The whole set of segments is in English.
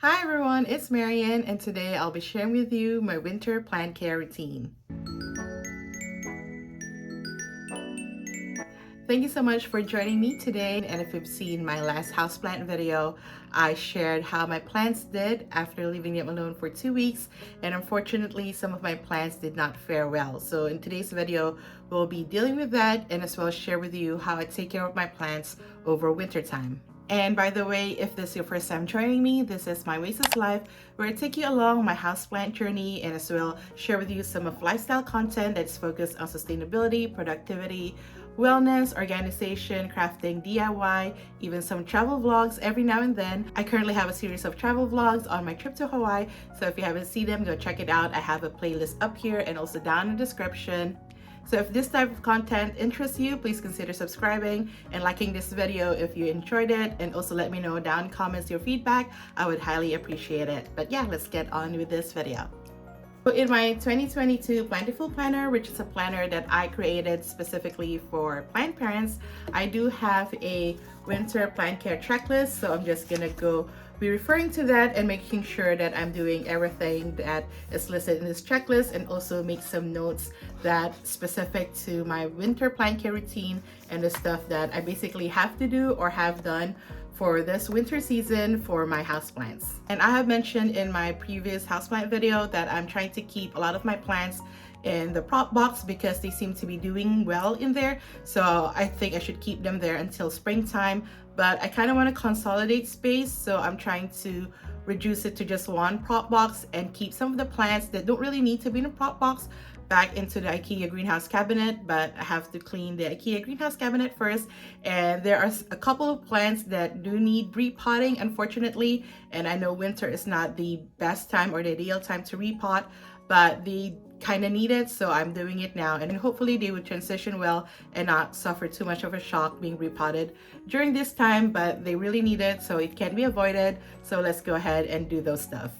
Hi everyone, it's Marian, and today I'll be sharing with you my winter plant care routine. Thank you so much for joining me today, and if you've seen my last houseplant video, I shared how my plants did after leaving them alone for 2 weeks, and unfortunately some of my plants did not fare well. So in today's video, we'll be dealing with that and as well as share with you how I take care of my plants over winter time. And by the way, if this is your first time joining me, this is my Oasis Life, where I take you along my houseplant journey and as well share with you some of lifestyle content that's focused on sustainability, productivity, wellness, organization, crafting, DIY, even some travel vlogs every now and then. I currently have a series of travel vlogs on my trip to Hawaii, so if you haven't seen them, go check it out. I have a playlist up here and also down in the description. So if this type of content interests you, please consider subscribing and liking this video if you enjoyed it, and also let me know down in comments your feedback. I would highly appreciate it. But yeah, let's get on with this video. So in my 2022 Plantiful planner, which is a planner that I created specifically for plant parents, I do have a winter plant care checklist. So I'm just gonna be referring to that and making sure that I'm doing everything that is listed in this checklist, and also make some notes that specific to my winter plant care routine and the stuff that I basically have to do or have done for this winter season for my houseplants. And I have mentioned in my previous houseplant video that I'm trying to keep a lot of my plants in the prop box because they seem to be doing well in there. So I think I should keep them there until springtime, but I kind of want to consolidate space. So I'm trying to reduce it to just one prop box and keep some of the plants that don't really need to be in a prop box back into the IKEA greenhouse cabinet. But I have to clean the IKEA greenhouse cabinet first, and there are a couple of plants that do need repotting, unfortunately, and I know winter is not the best time or the ideal time to repot, but they kind of need it, so I'm doing it now, and hopefully they would transition well and not suffer too much of a shock being repotted during this time. But they really need it, so it can be avoided. So let's go ahead and do those stuff.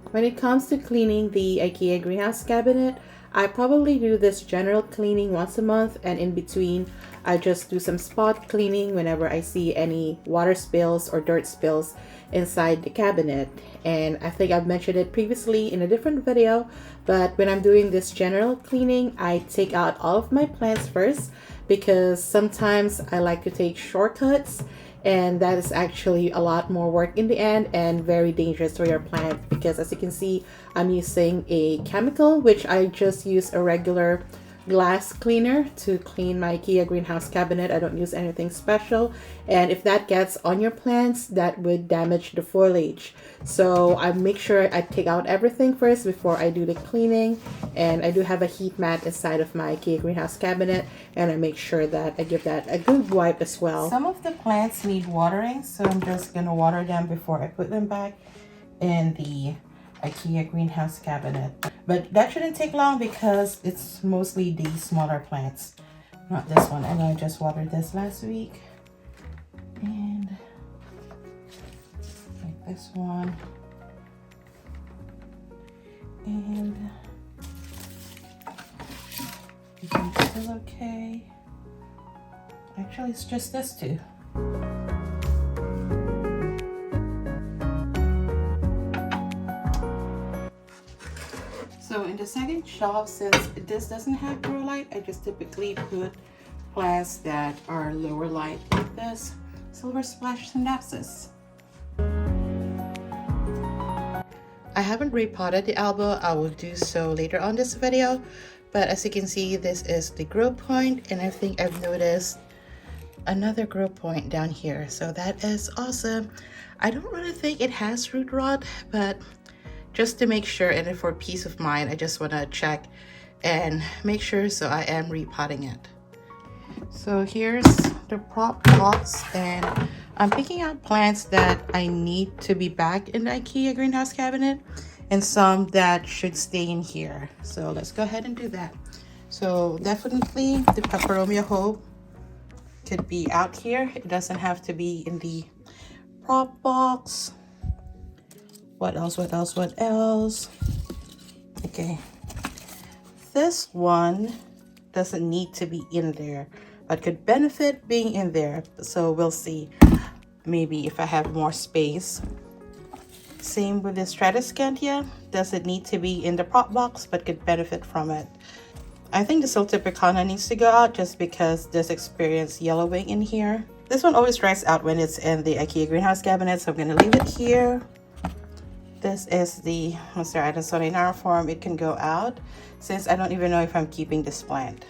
When it comes to cleaning the IKEA greenhouse cabinet, I probably do this general cleaning once a month, and in between I just do some spot cleaning whenever I see any water spills or dirt spills inside the cabinet. And I think I've mentioned it previously in a different video, but when I'm doing this general cleaning, I take out all of my plants first, because sometimes I like to take shortcuts, and that is actually a lot more work in the end and very dangerous for your plant, because as you can see, I'm using a chemical, which I just use a regular glass cleaner to clean my IKEA greenhouse cabinet. I don't use anything special, and if that gets on your plants, that would damage the foliage. So I make sure I take out everything first before I do the cleaning. And I do have a heat mat inside of my IKEA greenhouse cabinet, and I make sure that I give that a good wipe as well. Some of the plants need watering, so I'm just gonna water them before I put them back in the IKEA greenhouse cabinet. But that shouldn't take long because it's mostly the smaller plants, not this one. I know I just watered this last week, and like this one, and it's still okay. Actually, it's just this two. So in the second shelf, since this doesn't have grow light, I just typically put plants that are lower light, like this silver splash synapsis. I haven't repotted the elbow. I will do so later on this video, but as you can see, this is the grow point, and I think I've noticed another grow point down here, so that is awesome. I don't really think it has root rot, but just to make sure and for peace of mind, I just want to check and make sure, so I am repotting it. So here's the prop box, and I'm picking out plants that I need to be back in the IKEA greenhouse cabinet and some that should stay in here. So let's go ahead and do that. So definitely the peperomia hope could be out here. It doesn't have to be in the prop box. What else? Okay, this one doesn't need to be in there, but could benefit being in there. So we'll see, maybe if I have more space. Same with the Stratoscantia. Doesn't need to be in the prop box, but could benefit from it. I think the Siltipicana needs to go out just because this experienced yellowing in here. This one always dries out when it's in the IKEA greenhouse cabinet, so I'm gonna leave it here. This is the Monstera Adansonii Nariform. It can go out since I don't even know if I'm keeping this plant.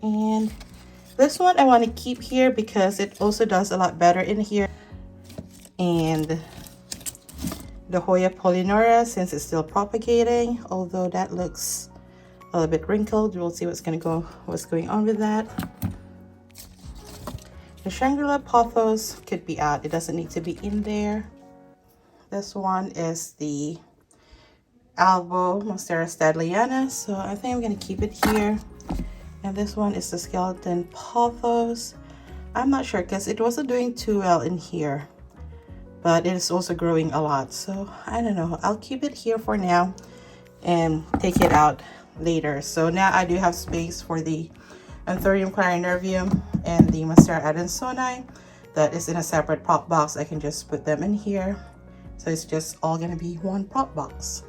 And this one I want to keep here because it also does a lot better in here. And the Hoya Polynora, since it's still propagating, although that looks a little bit wrinkled. We'll see what's going on with that. The Shangri-La Pothos could be out. It doesn't need to be in there. This one is the Albo Monstera Stadleyana, so I think I'm going to keep it here. And this one is the Skeleton Pothos. I'm not sure because it wasn't doing too well in here, but it is also growing a lot, so I don't know. I'll keep it here for now and take it out later. So now I do have space for the Anthurium clarinervium and the Monstera Adansonii that is in a separate prop box. I can just put them in here, so it's just all gonna be one prop box.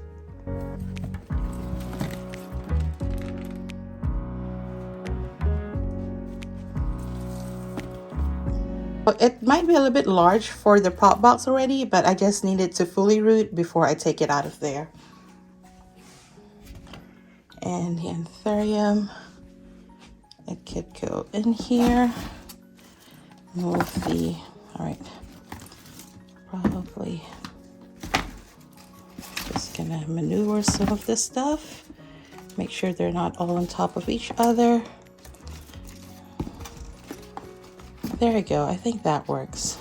It might be a little bit large for the prop box already, but I just need it to fully root before I take it out of there. And the Anthurium, it could go in here. Move the, all right, probably just gonna maneuver some of this stuff. Make sure they're not all on top of each other. There we go. I think that works.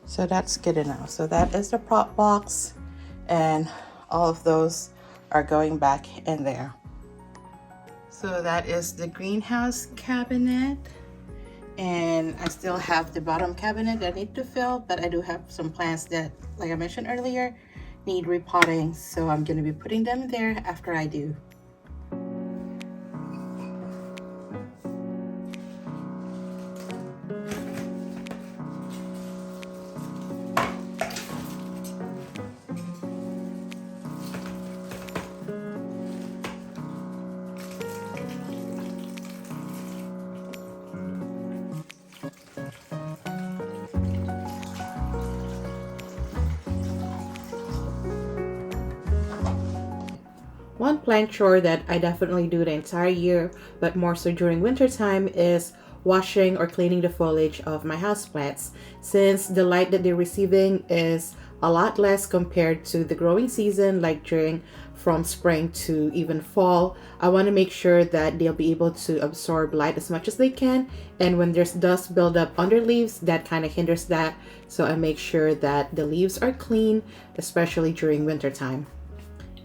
So that's good enough. So that is the prop box, and all of those are going back in there. So that is the greenhouse cabinet, and I still have the bottom cabinet that I need to fill, but I do have some plants that, like I mentioned earlier, need repotting, so I'm going to be putting them there after I do. One plant chore that I definitely do the entire year, but more so during winter time, is washing or cleaning the foliage of my houseplants. Since the light that they're receiving is a lot less compared to the growing season, like during from spring to even fall, I want to make sure that they'll be able to absorb light as much as they can. And when there's dust buildup under leaves, that kind of hinders that. So I make sure that the leaves are clean, especially during winter time.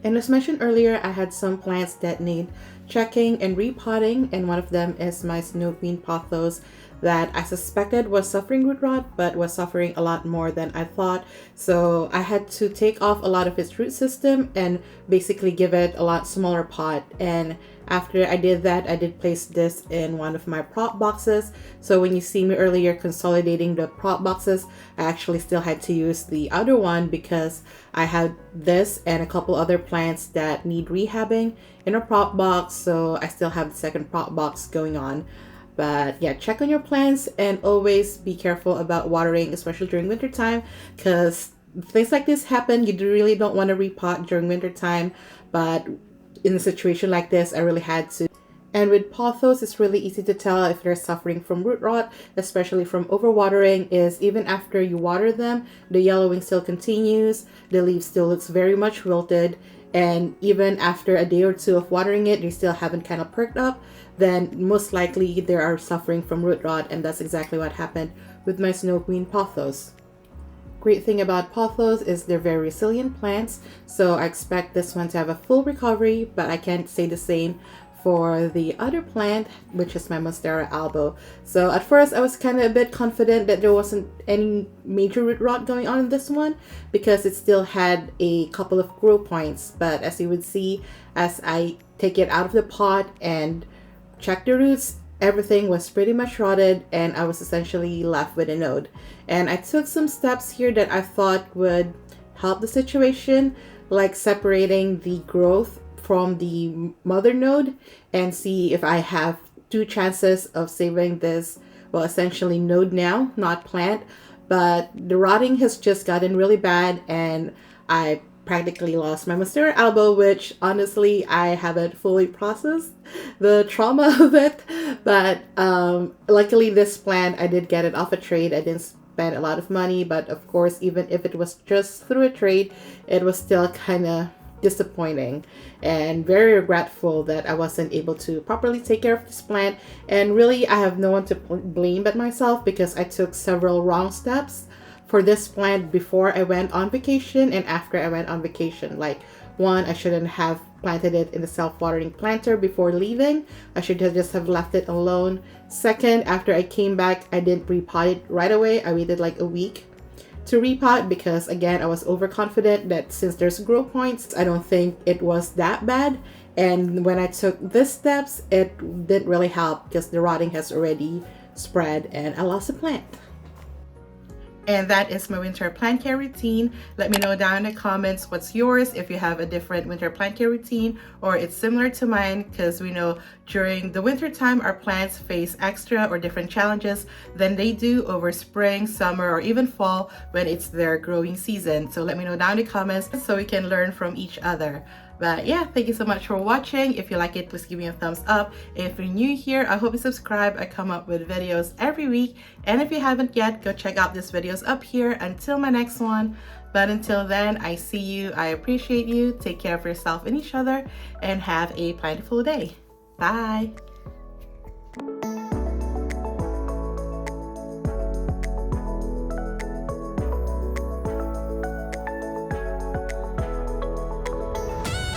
And as mentioned earlier, I had some plants that need checking and repotting, and one of them is my Snow Queen Pothos that I suspected was suffering root rot, but was suffering a lot more than I thought. So I had to take off a lot of its root system and basically give it a lot smaller pot. And after I did that, I did place this in one of my prop boxes. So when you see me earlier consolidating the prop boxes, I actually still had to use the other one because I had this and a couple other plants that need rehabbing in a prop box. So I still have the second prop box going on. But yeah, check on your plants and always be careful about watering, especially during winter time, because things like this happen. You really don't want to repot during winter time, but in a situation like this, I really had to. And with pothos, it's really easy to tell if they're suffering from root rot, especially from overwatering, is even after you water them, the yellowing still continues, the leaf still looks very much wilted, and even after a day or two of watering it, they still haven't kind of perked up, then most likely they are suffering from root rot, and that's exactly what happened with my Snow Queen Pothos. Great thing about pothos is they're very resilient plants, so I expect this one to have a full recovery, but I can't say the same for the other plant, which is my Monstera albo. So at first I was kind of a bit confident that there wasn't any major root rot going on in this one because it still had a couple of grow points, but as you would see, as I take it out of the pot and check the roots, everything was pretty much rotted and I was essentially left with a node. And I took some steps here that I thought would help the situation, like separating the growth from the mother node and see if I have 2 chances of saving this, well, essentially node now, not plant. But the rotting has just gotten really bad and I practically lost my mascara elbow, which honestly I haven't fully processed the trauma of it. But luckily this plant, I did get it off a trade. I didn't spend a lot of money, but of course, even if it was just through a trade, it was still kind of disappointing and very regretful that I wasn't able to properly take care of this plant. And really, I have no one to blame but myself, because I took several wrong steps for this plant before I went on vacation and after I went on vacation. Like, one, I shouldn't have planted it in the self-watering planter before leaving. I should have just have left it alone. Second, after I came back, I didn't repot it right away. I waited like a week to repot because, again, I was overconfident that since there's grow points, I don't think it was that bad. And when I took these steps, it didn't really help because the rotting has already spread and I lost the plant. And that is my winter plant care routine. Let me know down in the comments what's yours, if you have a different winter plant care routine or it's similar to mine, because we know during the winter time our plants face extra or different challenges than they do over spring, summer, or even fall when it's their growing season. So let me know down in the comments so we can learn from each other. But yeah, thank you so much for watching. If you like it, please give me a thumbs up. If you're new here, I hope you subscribe. I come up with videos every week. And if you haven't yet, go check out these videos up here until my next one. But until then, I see you. I appreciate you. Take care of yourself and each other and have a plentiful day. Bye.